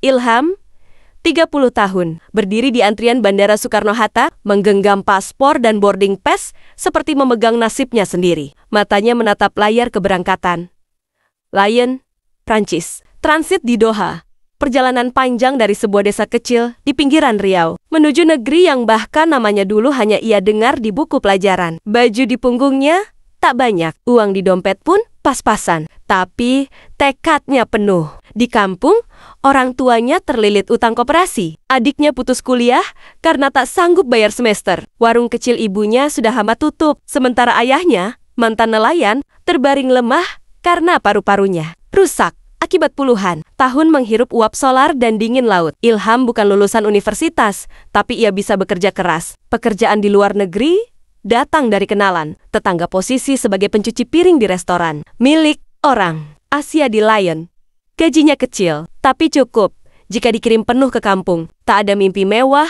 Ilham, 30 tahun, berdiri di antrian Bandara Soekarno-Hatta, menggenggam paspor dan boarding pass seperti memegang nasibnya sendiri. Matanya menatap layar keberangkatan. Lyon, Prancis. Transit di Doha. Perjalanan panjang dari sebuah desa kecil di pinggiran Riau, menuju negeri yang bahkan namanya dulu hanya ia dengar di buku pelajaran. Baju di punggungnya tak banyak, uang di dompet pun pas-pasan. Tapi tekadnya penuh. Di kampung, orang tuanya terlilit utang koperasi. Adiknya putus kuliah karena tak sanggup bayar semester. Warung kecil ibunya sudah hama tutup. Sementara ayahnya, mantan nelayan, terbaring lemah karena paru-parunya rusak akibat puluhan tahun menghirup uap solar dan dingin laut. Ilham bukan lulusan universitas, tapi ia bisa bekerja keras. Pekerjaan di luar negeri datang dari kenalan, tetangga posisi sebagai pencuci piring di restoran milik orang Asia di Lyon. Gajinya kecil, tapi cukup jika dikirim penuh ke kampung. Tak ada mimpi mewah,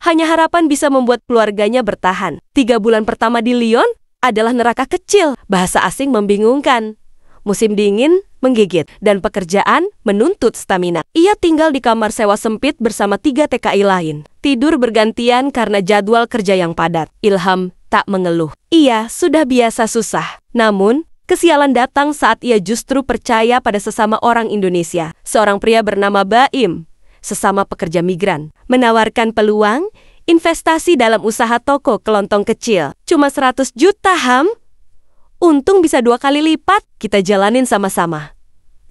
hanya harapan bisa membuat keluarganya bertahan. 3 bulan pertama di Lyon adalah neraka kecil. Bahasa asing membingungkan, musim dingin menggigit, dan pekerjaan menuntut stamina. Ia tinggal di kamar sewa sempit bersama 3 TKI lain. Tidur bergantian karena jadwal kerja yang padat. Ilham tak mengeluh. Ia sudah biasa susah. Namun, kesialan datang saat ia justru percaya pada sesama orang Indonesia. Seorang pria bernama Baim, sesama pekerja migran, menawarkan peluang investasi dalam usaha toko kelontong kecil. Cuma 100 juta, Ham. Untung bisa 2 kali lipat, kita jalanin sama-sama,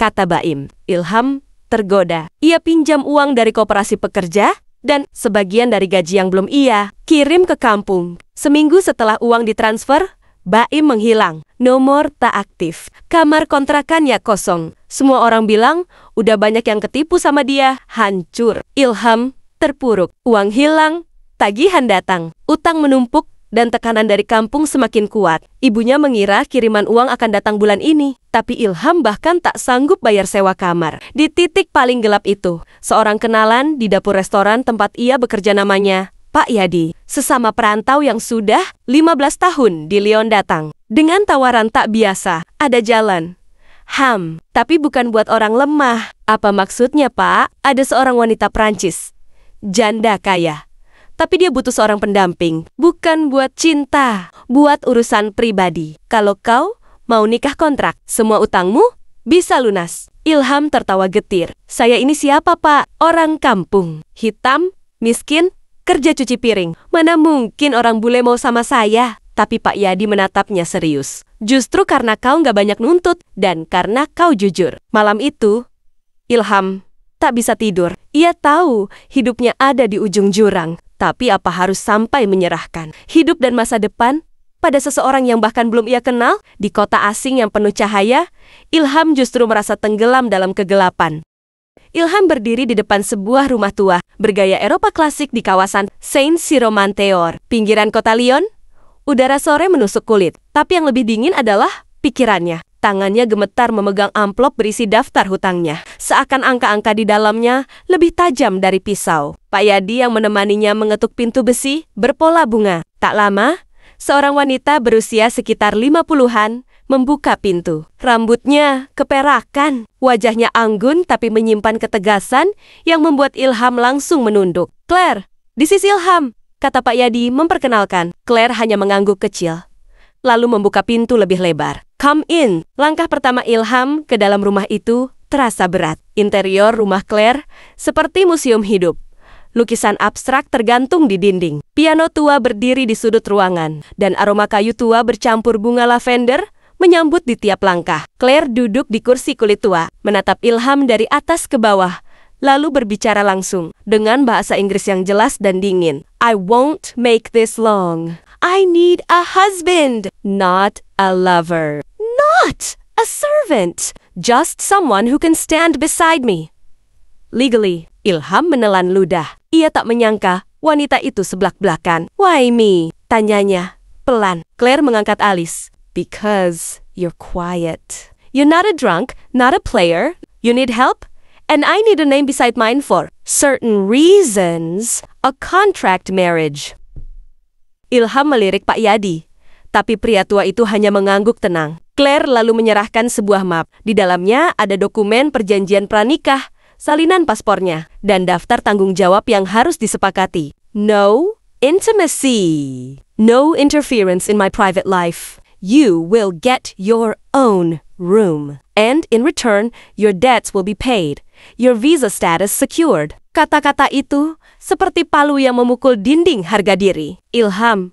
kata Baim. Ilham tergoda. Ia pinjam uang dari koperasi pekerja dan sebagian dari gaji yang belum ia kirim ke kampung. Seminggu setelah uang ditransfer, Baim menghilang. Nomor tak aktif. Kamar kontrakannya kosong. Semua orang bilang udah banyak yang ketipu sama dia. Hancur. Ilham terpuruk. Uang hilang, tagihan datang, utang menumpuk, dan tekanan dari kampung semakin kuat. Ibunya mengira kiriman uang akan datang bulan ini. Tapi Ilham bahkan tak sanggup bayar sewa kamar. Di titik paling gelap itu, seorang kenalan di dapur restoran tempat ia bekerja namanya Pak Yadi, sesama perantau yang sudah 15 tahun di Lyon datang. Dengan tawaran tak biasa, ada jalan. Ham, tapi bukan buat orang lemah. Apa maksudnya, Pak? Ada seorang wanita Prancis, janda kaya. Tapi dia butuh seorang pendamping, bukan buat cinta, buat urusan pribadi. Kalau kau mau nikah kontrak, semua utangmu bisa lunas. Ilham tertawa getir. Saya ini siapa, Pak? Orang kampung. Hitam, miskin, kerja cuci piring. Mana mungkin orang bule mau sama saya? Tapi Pak Yadi menatapnya serius. Justru karena kau nggak banyak nuntut, dan karena kau jujur. Malam itu, Ilham tak bisa tidur. Ia tahu hidupnya ada di ujung jurang. Tapi apa harus sampai menyerahkan hidup dan masa depan pada seseorang yang bahkan belum ia kenal? Di kota asing yang penuh cahaya, Ilham justru merasa tenggelam dalam kegelapan. Ilham berdiri di depan sebuah rumah tua, bergaya Eropa klasik di kawasan Saint-Cyr-Montéor, pinggiran kota Lyon. Udara sore menusuk kulit, tapi yang lebih dingin adalah pikirannya. Tangannya gemetar memegang amplop berisi daftar hutangnya. Seakan angka-angka di dalamnya lebih tajam dari pisau. Pak Yadi yang menemaninya mengetuk pintu besi berpola bunga. Tak lama, seorang wanita berusia sekitar 50-an membuka pintu. Rambutnya keperakan. Wajahnya anggun tapi menyimpan ketegasan yang membuat Ilham langsung menunduk. Claire, this is Ilham, kata Pak Yadi memperkenalkan. Claire hanya mengangguk kecil, lalu membuka pintu lebih lebar. Come in. Langkah pertama Ilham ke dalam rumah itu terasa berat. Interior rumah Claire seperti museum hidup. Lukisan abstrak tergantung di dinding. Piano tua berdiri di sudut ruangan, dan aroma kayu tua bercampur bunga lavender menyambut di tiap langkah. Claire duduk di kursi kulit tua, menatap Ilham dari atas ke bawah, lalu berbicara langsung dengan bahasa Inggris yang jelas dan dingin. I won't make this long. I need a husband, not a lover. Not a servant. Just someone who can stand beside me. Legally, Ilham menelan ludah. Ia tak menyangka wanita itu seblak-belakan. Why me? Tanyanya pelan. Claire mengangkat alis. Because you're quiet. You're not a drunk, not a player. You need help? And I need a name beside mine for certain reasons. A contract marriage. Ilham melirik Pak Yadi, tapi pria tua itu hanya mengangguk tenang. Claire lalu menyerahkan sebuah map. Di dalamnya ada dokumen perjanjian pranikah, salinan paspornya, dan daftar tanggung jawab yang harus disepakati. No intimacy. No interference in my private life. You will get your own room. And in return, your debts will be paid. Your visa status secured. Kata-kata itu seperti palu yang memukul dinding harga diri. Ilham.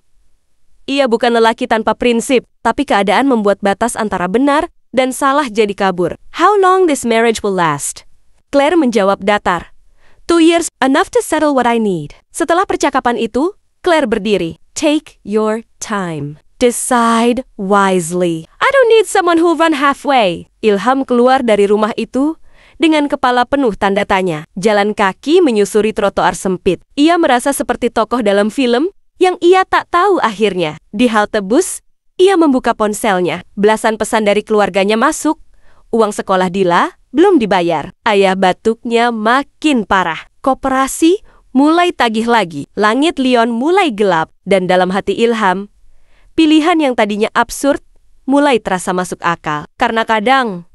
Ia bukan lelaki tanpa prinsip, tapi keadaan membuat batas antara benar dan salah jadi kabur. How long this marriage will last? Claire menjawab datar. 2 years, enough to settle what I need. Setelah percakapan itu, Claire berdiri. Take your time. Decide wisely. I don't need someone who'll run halfway. Ilham keluar dari rumah itu dengan kepala penuh tanda tanya. Jalan kaki menyusuri trotoar sempit. Ia merasa seperti tokoh dalam film yang ia tak tahu akhirnya. Di halte bus, ia membuka ponselnya. Belasan pesan dari keluarganya masuk. Uang sekolah Dila belum dibayar. Ayah batuknya makin parah. Koperasi mulai tagih lagi. Langit Lyon mulai gelap. Dan dalam hati Ilham, pilihan yang tadinya absurd mulai terasa masuk akal. Karena kadang,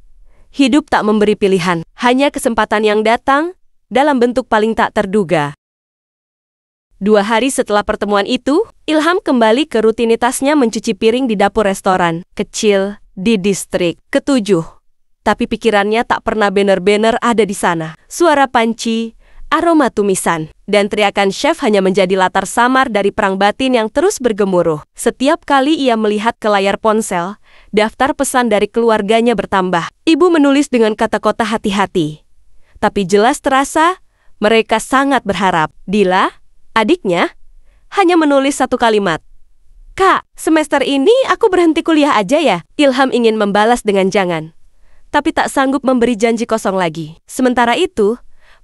hidup tak memberi pilihan. Hanya kesempatan yang datang dalam bentuk paling tak terduga. 2 hari setelah pertemuan itu, Ilham kembali ke rutinitasnya mencuci piring di dapur restoran kecil di distrik ke-7. Tapi pikirannya tak pernah benar-benar ada di sana. Suara panci, aroma tumisan, dan teriakan chef hanya menjadi latar samar dari perang batin yang terus bergemuruh. Setiap kali ia melihat ke layar ponsel, daftar pesan dari keluarganya bertambah. Ibu menulis dengan kata-kata hati-hati. Tapi jelas terasa, mereka sangat berharap. Dila, adiknya, hanya menulis satu kalimat. Kak, semester ini aku berhenti kuliah aja ya? Ilham ingin membalas dengan jangan. Tapi tak sanggup memberi janji kosong lagi. Sementara itu,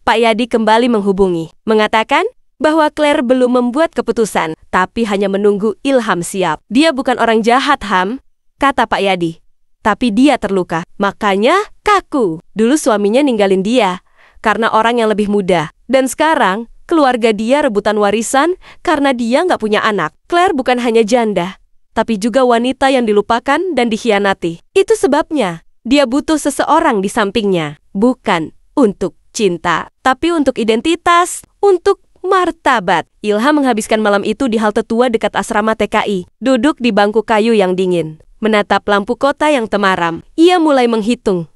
Pak Yadi kembali menghubungi. Mengatakan bahwa Claire belum membuat keputusan, tapi hanya menunggu Ilham siap. Dia bukan orang jahat, Ham, kata Pak Yadi. Tapi dia terluka. Makanya kaku. Dulu suaminya ninggalin dia karena orang yang lebih muda. Dan sekarang, keluarga dia rebutan warisan karena dia nggak punya anak. Claire bukan hanya janda, tapi juga wanita yang dilupakan dan dikhianati. Itu sebabnya dia butuh seseorang di sampingnya. Bukan untuk cinta, tapi untuk identitas, untuk martabat. Ilham menghabiskan malam itu di halte tua dekat asrama TKI. Duduk di bangku kayu yang dingin, menatap lampu kota yang temaram. Ia mulai menghitung.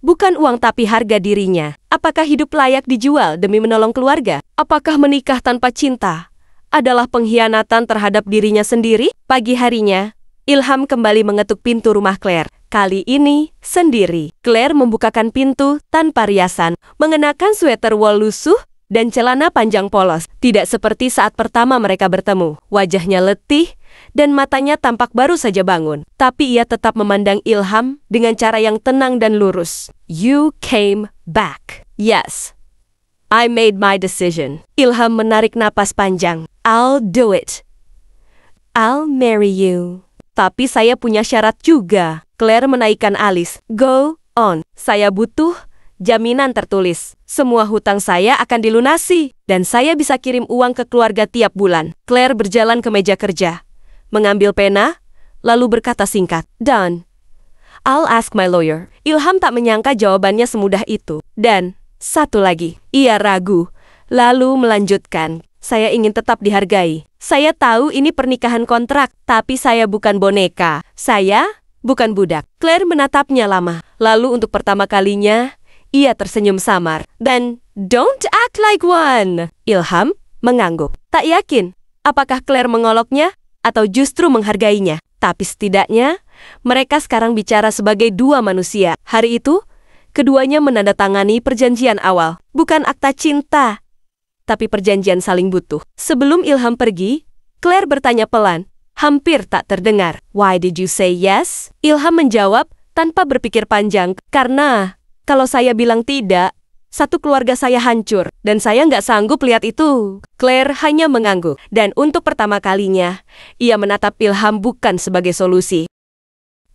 Bukan uang tapi harga dirinya. Apakah hidup layak dijual demi menolong keluarga? Apakah menikah tanpa cinta adalah pengkhianatan terhadap dirinya sendiri? Pagi harinya, Ilham kembali mengetuk pintu rumah Claire. Kali ini sendiri. Claire membukakan pintu tanpa riasan, mengenakan sweater wol lusuh dan celana panjang polos. Tidak seperti saat pertama mereka bertemu. Wajahnya letih dan matanya tampak baru saja bangun. Tapi ia tetap memandang Ilham dengan cara yang tenang dan lurus. You came back. Yes, I made my decision. Ilham menarik napas panjang. I'll do it. I'll marry you. Tapi saya punya syarat juga. Claire menaikkan alis. Go on. Saya butuh jaminan tertulis. Semua hutang saya akan dilunasi. Dan saya bisa kirim uang ke keluarga tiap bulan. Claire berjalan ke meja kerja, mengambil pena, lalu berkata singkat. Done. I'll ask my lawyer. Ilham tak menyangka jawabannya semudah itu. Dan satu lagi. Ia ragu, lalu melanjutkan. Saya ingin tetap dihargai. Saya tahu ini pernikahan kontrak, tapi saya bukan boneka. Saya bukan budak. Claire menatapnya lama. Lalu untuk pertama kalinya, ia tersenyum samar. Dan don't act like one. Ilham mengangguk. Tak yakin apakah Claire mengoloknya atau justru menghargainya. Tapi setidaknya, mereka sekarang bicara sebagai dua manusia. Hari itu, keduanya menandatangani perjanjian awal. Bukan akta cinta, tapi perjanjian saling butuh. Sebelum Ilham pergi, Claire bertanya pelan, hampir tak terdengar. Why did you say yes? Ilham menjawab tanpa berpikir panjang. Karena kalau saya bilang tidak, satu keluarga saya hancur. Dan saya nggak sanggup lihat itu. Claire hanya mengangguk. Dan untuk pertama kalinya, ia menatap Ilham bukan sebagai solusi,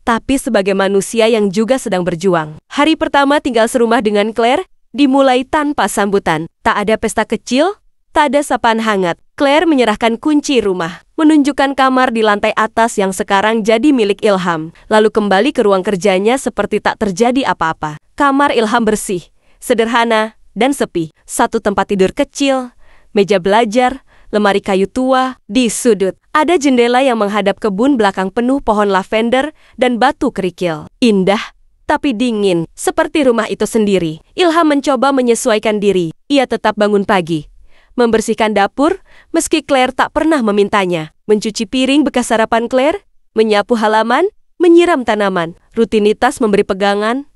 tapi sebagai manusia yang juga sedang berjuang. Hari pertama tinggal serumah dengan Claire dimulai tanpa sambutan. Tak ada pesta kecil, tak ada sapaan hangat. Claire menyerahkan kunci rumah, menunjukkan kamar di lantai atas yang sekarang jadi milik Ilham, lalu kembali ke ruang kerjanya seperti tak terjadi apa-apa. Kamar Ilham bersih, sederhana, dan sepi. Satu tempat tidur kecil, meja belajar, lemari kayu tua. Di sudut, ada jendela yang menghadap kebun belakang penuh pohon lavender dan batu kerikil. Indah, tapi dingin, seperti rumah itu sendiri. Ilham mencoba menyesuaikan diri. Ia tetap bangun pagi, membersihkan dapur, meski Claire tak pernah memintanya. Mencuci piring bekas sarapan Claire, menyapu halaman, menyiram tanaman. Rutinitas memberi pegangan,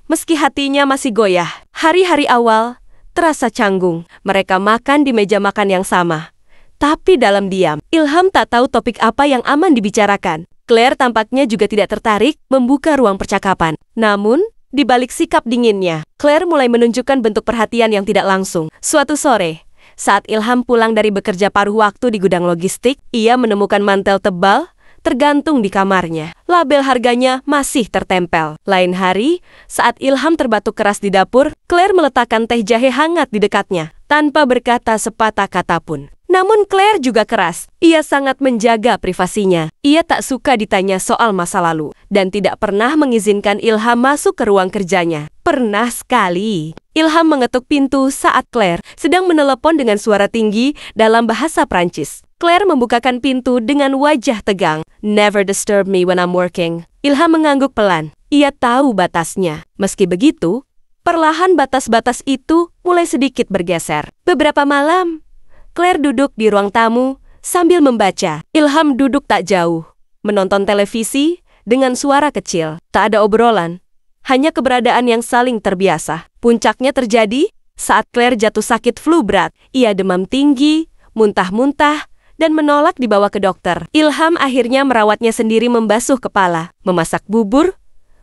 meski hatinya masih goyah. Hari-hari awal terasa canggung. Mereka makan di meja makan yang sama, tapi dalam diam. Ilham tak tahu topik apa yang aman dibicarakan. Claire tampaknya juga tidak tertarik membuka ruang percakapan. Namun, di balik sikap dinginnya, Claire mulai menunjukkan bentuk perhatian yang tidak langsung. Suatu sore, saat Ilham pulang dari bekerja paruh waktu di gudang logistik, ia menemukan mantel tebal tergantung di kamarnya. Label harganya masih tertempel. Lain hari, saat Ilham terbatuk keras di dapur, Claire meletakkan teh jahe hangat di dekatnya, tanpa berkata sepatah kata pun. Namun Claire juga keras. Ia sangat menjaga privasinya. Ia tak suka ditanya soal masa lalu, dan tidak pernah mengizinkan Ilham masuk ke ruang kerjanya. Pernah sekali, Ilham mengetuk pintu saat Claire sedang menelepon dengan suara tinggi dalam bahasa Prancis. Claire membukakan pintu dengan wajah tegang. "Never disturb me when I'm working." Ilham mengangguk pelan. Ia tahu batasnya. Meski begitu, perlahan batas-batas itu mulai sedikit bergeser. Beberapa malam, Claire duduk di ruang tamu sambil membaca. Ilham duduk tak jauh, menonton televisi dengan suara kecil. Tak ada obrolan, hanya keberadaan yang saling terbiasa. Puncaknya terjadi saat Claire jatuh sakit flu berat. Ia demam tinggi, muntah-muntah, dan menolak dibawa ke dokter. Ilham akhirnya merawatnya sendiri, membasuh kepala, memasak bubur,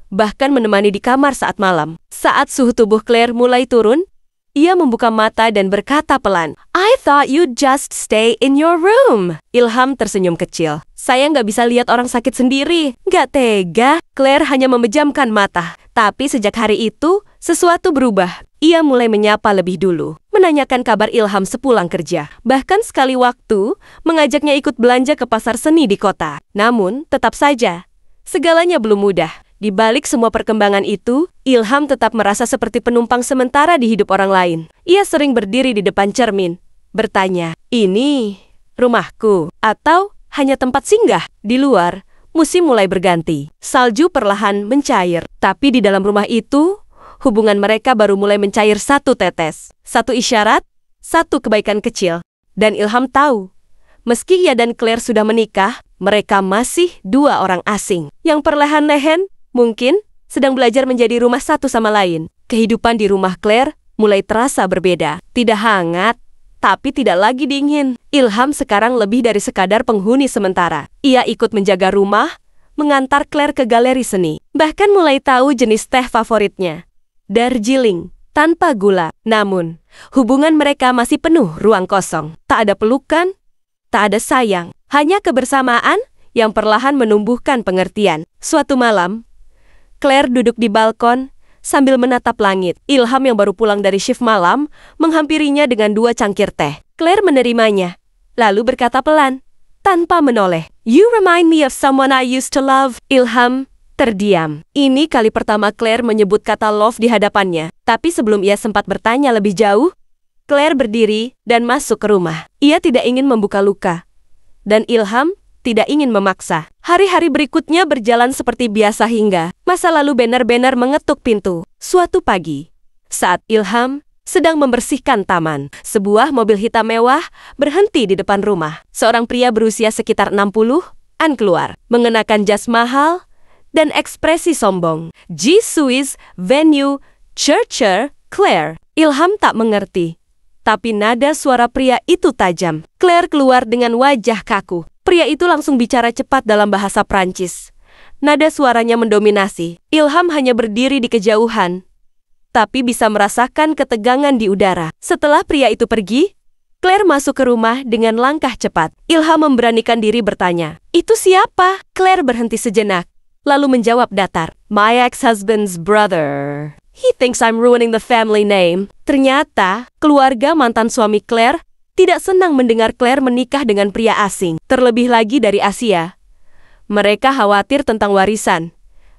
bahkan menemani di kamar saat malam. Saat suhu tubuh Claire mulai turun, ia membuka mata dan berkata pelan, "I thought you'd just stay in your room." Ilham tersenyum kecil. "Saya nggak bisa lihat orang sakit sendiri." "Nggak tega." Claire hanya memejamkan mata. Tapi sejak hari itu, sesuatu berubah. Ia mulai menyapa lebih dulu, menanyakan kabar Ilham sepulang kerja. Bahkan sekali waktu, mengajaknya ikut belanja ke pasar seni di kota. Namun, tetap saja, segalanya belum mudah. Di balik semua perkembangan itu, Ilham tetap merasa seperti penumpang sementara di hidup orang lain. Ia sering berdiri di depan cermin, bertanya, "Ini rumahku atau hanya tempat singgah?" Di luar, musim mulai berganti. Salju perlahan mencair. Tapi di dalam rumah itu, hubungan mereka baru mulai mencair satu tetes. Satu isyarat, satu kebaikan kecil. Dan Ilham tahu, meski ia dan Claire sudah menikah, mereka masih dua orang asing yang perlahan-lahan mungkin sedang belajar menjadi rumah satu sama lain. Kehidupan di rumah Claire mulai terasa berbeda. Tidak hangat, tapi tidak lagi dingin. Ilham sekarang lebih dari sekadar penghuni sementara. Ia ikut menjaga rumah, mengantar Claire ke galeri seni, bahkan mulai tahu jenis teh favoritnya, Darjeeling, tanpa gula. Namun, hubungan mereka masih penuh ruang kosong. Tak ada pelukan, tak ada sayang, hanya kebersamaan yang perlahan menumbuhkan pengertian. Suatu malam, Claire duduk di balkon sambil menatap langit. Ilham yang baru pulang dari shift malam menghampirinya dengan 2 cangkir teh. Claire menerimanya, lalu berkata pelan, tanpa menoleh, "You remind me of someone I used to love." Ilham terdiam. Ini kali pertama Claire menyebut kata love di hadapannya. Tapi sebelum ia sempat bertanya lebih jauh, Claire berdiri dan masuk ke rumah. Ia tidak ingin membuka luka, dan Ilham tidak ingin memaksa. Hari-hari berikutnya berjalan seperti biasa hingga masa lalu benar-benar mengetuk pintu. Suatu pagi, saat Ilham sedang membersihkan taman, sebuah mobil hitam mewah berhenti di depan rumah. Seorang pria berusia sekitar 60-an keluar, mengenakan jas mahal dan ekspresi sombong. "G Swiss Venue Churcher Claire." Ilham tak mengerti, tapi nada suara pria itu tajam. Claire keluar dengan wajah kaku. Pria itu langsung bicara cepat dalam bahasa Prancis. Nada suaranya mendominasi. Ilham hanya berdiri di kejauhan, tapi bisa merasakan ketegangan di udara. Setelah pria itu pergi, Claire masuk ke rumah dengan langkah cepat. Ilham memberanikan diri bertanya, "Itu siapa?" Claire berhenti sejenak, lalu menjawab datar, "My ex-husband's brother. He thinks I'm ruining the family name." Ternyata, keluarga mantan suami Claire tidak senang mendengar Claire menikah dengan pria asing, terlebih lagi dari Asia. Mereka khawatir tentang warisan,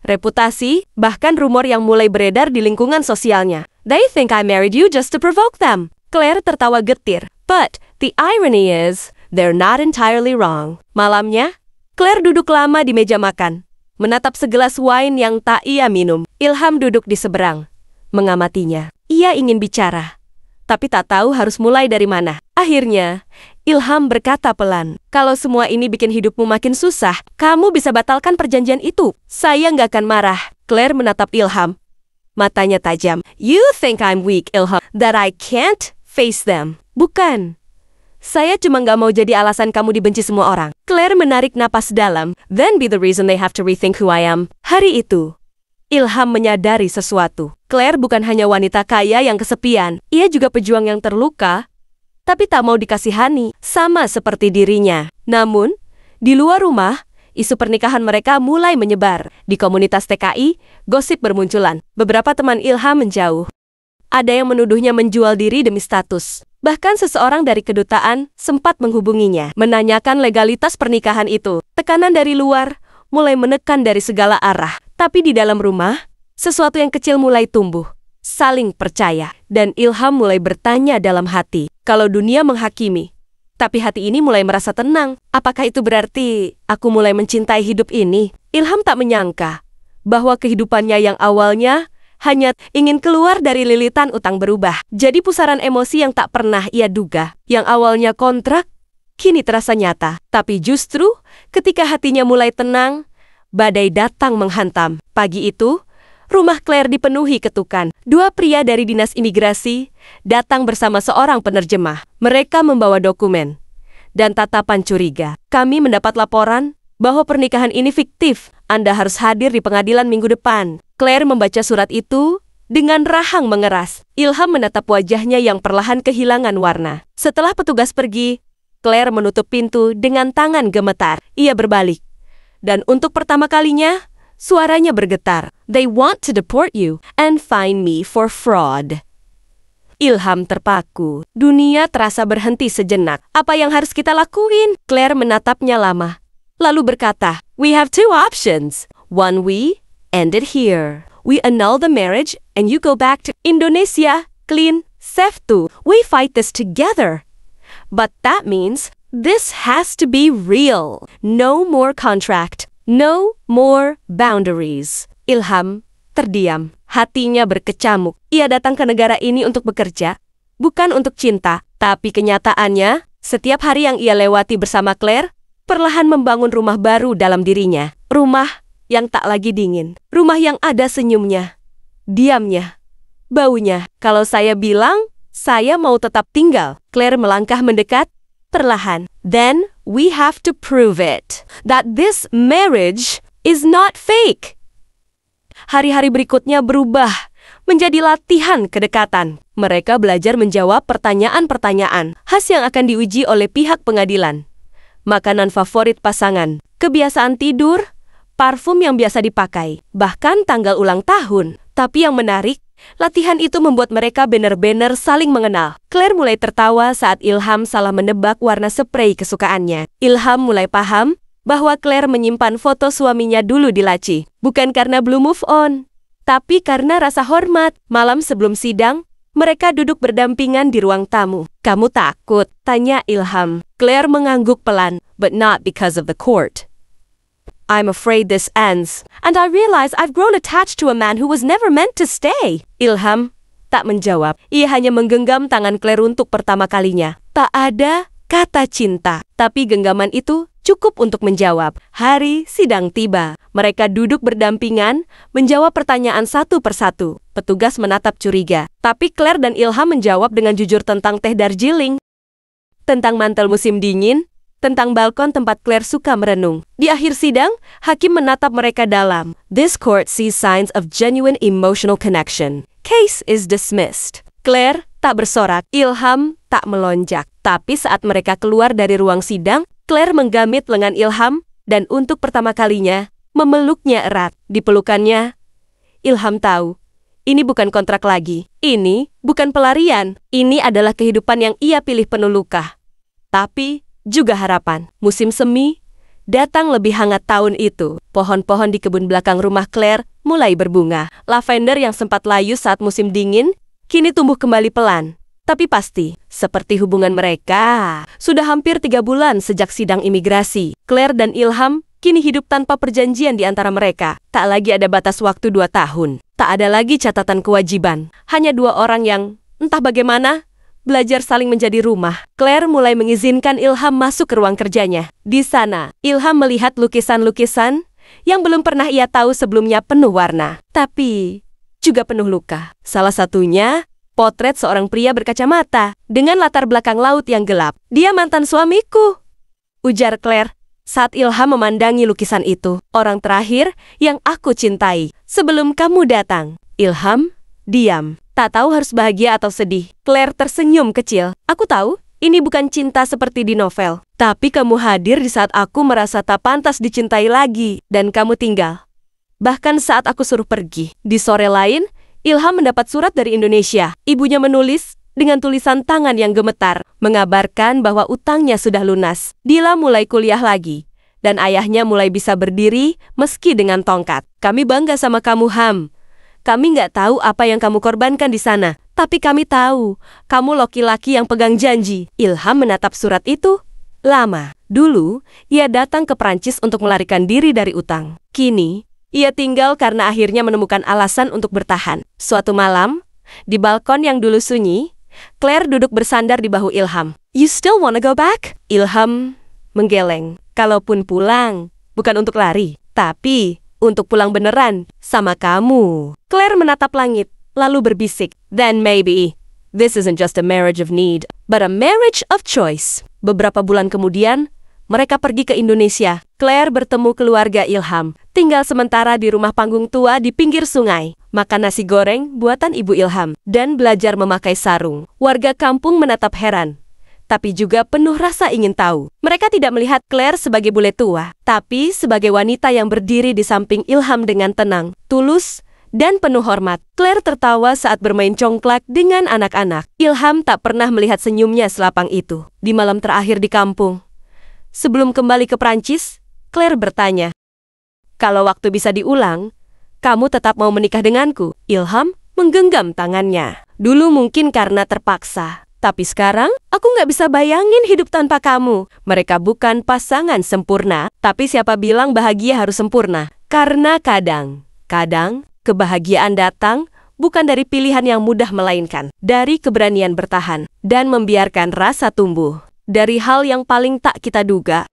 reputasi, bahkan rumor yang mulai beredar di lingkungan sosialnya. They think I married you just to provoke them. Claire tertawa getir. But the irony is, they're not entirely wrong. Malamnya, Claire duduk lama di meja makan, menatap segelas wine yang tak ia minum. Ilham duduk di seberang, mengamatinya. Ia ingin bicara, tapi tak tahu harus mulai dari mana. Akhirnya, Ilham berkata pelan, kalau semua ini bikin hidupmu makin susah, kamu bisa batalkan perjanjian itu. Saya nggak akan marah. Claire menatap Ilham. Matanya tajam. You think I'm weak, Ilham, that I can't face them. Bukan. Saya cuma nggak mau jadi alasan kamu dibenci semua orang. Claire menarik napas dalam. Then be the reason they have to rethink who I am. Hari itu, Ilham menyadari sesuatu. Claire bukan hanya wanita kaya yang kesepian. Ia juga pejuang yang terluka, tapi tak mau dikasihani, sama seperti dirinya. Namun, di luar rumah, isu pernikahan mereka mulai menyebar. Di komunitas TKI, gosip bermunculan. Beberapa teman Ilham menjauh. Ada yang menuduhnya menjual diri demi status. Bahkan seseorang dari kedutaan sempat menghubunginya, menanyakan legalitas pernikahan itu. Tekanan dari luar mulai menekan dari segala arah. Tapi di dalam rumah, sesuatu yang kecil mulai tumbuh. Saling percaya, dan Ilham mulai bertanya dalam hati, kalau dunia menghakimi, tapi hati ini mulai merasa tenang, apakah itu berarti aku mulai mencintai hidup ini? Ilham tak menyangka bahwa kehidupannya yang awalnya hanya ingin keluar dari lilitan utang berubah jadi pusaran emosi yang tak pernah ia duga. Yang awalnya kontrak, kini terasa nyata. Tapi justru ketika hatinya mulai tenang, badai datang menghantam. Pagi itu, rumah Claire dipenuhi ketukan. Dua pria dari dinas imigrasi datang bersama seorang penerjemah. Mereka membawa dokumen dan tatapan curiga. Kami mendapat laporan bahwa pernikahan ini fiktif. Anda harus hadir di pengadilan minggu depan. Claire membaca surat itu dengan rahang mengeras. Ilham menatap wajahnya yang perlahan kehilangan warna. Setelah petugas pergi, Claire menutup pintu dengan tangan gemetar. Ia berbalik. Dan untuk pertama kalinya, suaranya bergetar. They want to deport you and fine me for fraud. Ilham terpaku. Dunia terasa berhenti sejenak. Apa yang harus kita lakuin? Claire menatapnya lama. Lalu berkata, we have two options. One, we end it here. We annul the marriage and you go back to Indonesia, clean, safe too. We fight this together. But that means this has to be real. No more contract. No more boundaries. Ilham terdiam. Hatinya berkecamuk. Ia datang ke negara ini untuk bekerja, bukan untuk cinta. Tapi kenyataannya, setiap hari yang ia lewati bersama Claire, perlahan membangun rumah baru dalam dirinya. Rumah yang tak lagi dingin. Rumah yang ada senyumnya, diamnya, baunya. Kalau saya bilang, saya mau tetap tinggal. Claire melangkah mendekat, perlahan. Then, we have to prove it. That this marriage is not fake. Hari-hari berikutnya berubah menjadi latihan kedekatan. Mereka belajar menjawab pertanyaan-pertanyaan khas yang akan diuji oleh pihak pengadilan. Makanan favorit pasangan, kebiasaan tidur, parfum yang biasa dipakai, bahkan tanggal ulang tahun. Tapi yang menarik, latihan itu membuat mereka benar-benar saling mengenal. Claire mulai tertawa saat Ilham salah menebak warna sprei kesukaannya. Ilham mulai paham bahwa Claire menyimpan foto suaminya dulu di laci. Bukan karena belum move on, tapi karena rasa hormat. Malam sebelum sidang, mereka duduk berdampingan di ruang tamu. Kamu takut? Tanya Ilham. Claire mengangguk pelan, but not because of the court. I'm afraid this ends, and I realize I've grown attached to a man who was never meant to stay. Ilham tak menjawab. Ia hanya menggenggam tangan Claire untuk pertama kalinya. Tak ada kata cinta, tapi genggaman itu cukup untuk menjawab. Hari sidang tiba. Mereka duduk berdampingan, menjawab pertanyaan satu persatu. Petugas menatap curiga. Tapi Claire dan Ilham menjawab dengan jujur tentang teh Darjeeling, tentang mantel musim dingin, tentang balkon tempat Claire suka merenung. Di akhir sidang, hakim menatap mereka dalam. This court sees signs of genuine emotional connection. Case is dismissed. Claire tak bersorak, Ilham tak melonjak. Tapi saat mereka keluar dari ruang sidang, Claire menggamit lengan Ilham dan untuk pertama kalinya memeluknya erat. Di pelukannya, Ilham tahu, ini bukan kontrak lagi. Ini bukan pelarian. Ini adalah kehidupan yang ia pilih penuh luka, tapi juga harapan. Musim semi datang lebih hangat tahun itu. Pohon-pohon di kebun belakang rumah Claire mulai berbunga. Lavender yang sempat layu saat musim dingin, kini tumbuh kembali pelan. Tapi pasti, seperti hubungan mereka, sudah hampir 3 bulan sejak sidang imigrasi. Claire dan Ilham kini hidup tanpa perjanjian di antara mereka. Tak lagi ada batas waktu 2 tahun. Tak ada lagi catatan kewajiban. Hanya 2 orang yang, entah bagaimana, belajar saling menjadi rumah. Claire mulai mengizinkan Ilham masuk ke ruang kerjanya. Di sana, Ilham melihat lukisan-lukisan yang belum pernah ia tahu sebelumnya penuh warna. Tapi juga penuh luka. Salah satunya, potret seorang pria berkacamata dengan latar belakang laut yang gelap. "Dia mantan suamiku," ujar Claire saat Ilham memandangi lukisan itu. "Orang terakhir yang aku cintai sebelum kamu datang." Ilham diam. Tak tahu harus bahagia atau sedih. Claire tersenyum kecil. "Aku tahu, ini bukan cinta seperti di novel. Tapi kamu hadir di saat aku merasa tak pantas dicintai lagi. Dan kamu tinggal. Bahkan saat aku suruh pergi." Di sore lain, Ilham mendapat surat dari Indonesia. Ibunya menulis dengan tulisan tangan yang gemetar, mengabarkan bahwa utangnya sudah lunas. Dila mulai kuliah lagi. Dan ayahnya mulai bisa berdiri meski dengan tongkat. "Kami bangga sama kamu, Ham. Kami nggak tahu apa yang kamu korbankan di sana, tapi kami tahu, kamu laki-laki yang pegang janji." Ilham menatap surat itu lama. Dulu, ia datang ke Prancis untuk melarikan diri dari utang. Kini, ia tinggal karena akhirnya menemukan alasan untuk bertahan. Suatu malam, di balkon yang dulu sunyi, Claire duduk bersandar di bahu Ilham. "You still wanna go back?" Ilham menggeleng. "Kalaupun pulang, bukan untuk lari, tapi untuk pulang beneran sama kamu." Claire menatap langit, lalu berbisik, "Then maybe this isn't just a marriage of need, but a marriage of choice." Beberapa bulan kemudian, mereka pergi ke Indonesia. Claire bertemu keluarga Ilham, tinggal sementara di rumah panggung tua di pinggir sungai, makan nasi goreng buatan ibu Ilham, dan belajar memakai sarung. Warga kampung menatap heran, tapi juga penuh rasa ingin tahu. Mereka tidak melihat Claire sebagai bule tua, tapi sebagai wanita yang berdiri di samping Ilham dengan tenang, tulus, dan penuh hormat. Claire tertawa saat bermain congklak dengan anak-anak. Ilham tak pernah melihat senyumnya selapang itu. Di malam terakhir di kampung, sebelum kembali ke Prancis, Claire bertanya, "Kalau waktu bisa diulang, kamu tetap mau menikah denganku?" Ilham menggenggam tangannya. "Dulu mungkin karena terpaksa. Tapi sekarang, aku nggak bisa bayangin hidup tanpa kamu." Mereka bukan pasangan sempurna, tapi siapa bilang bahagia harus sempurna? Karena kadang, kebahagiaan datang bukan dari pilihan yang mudah melainkan dari keberanian bertahan dan membiarkan rasa tumbuh dari hal yang paling tak kita duga.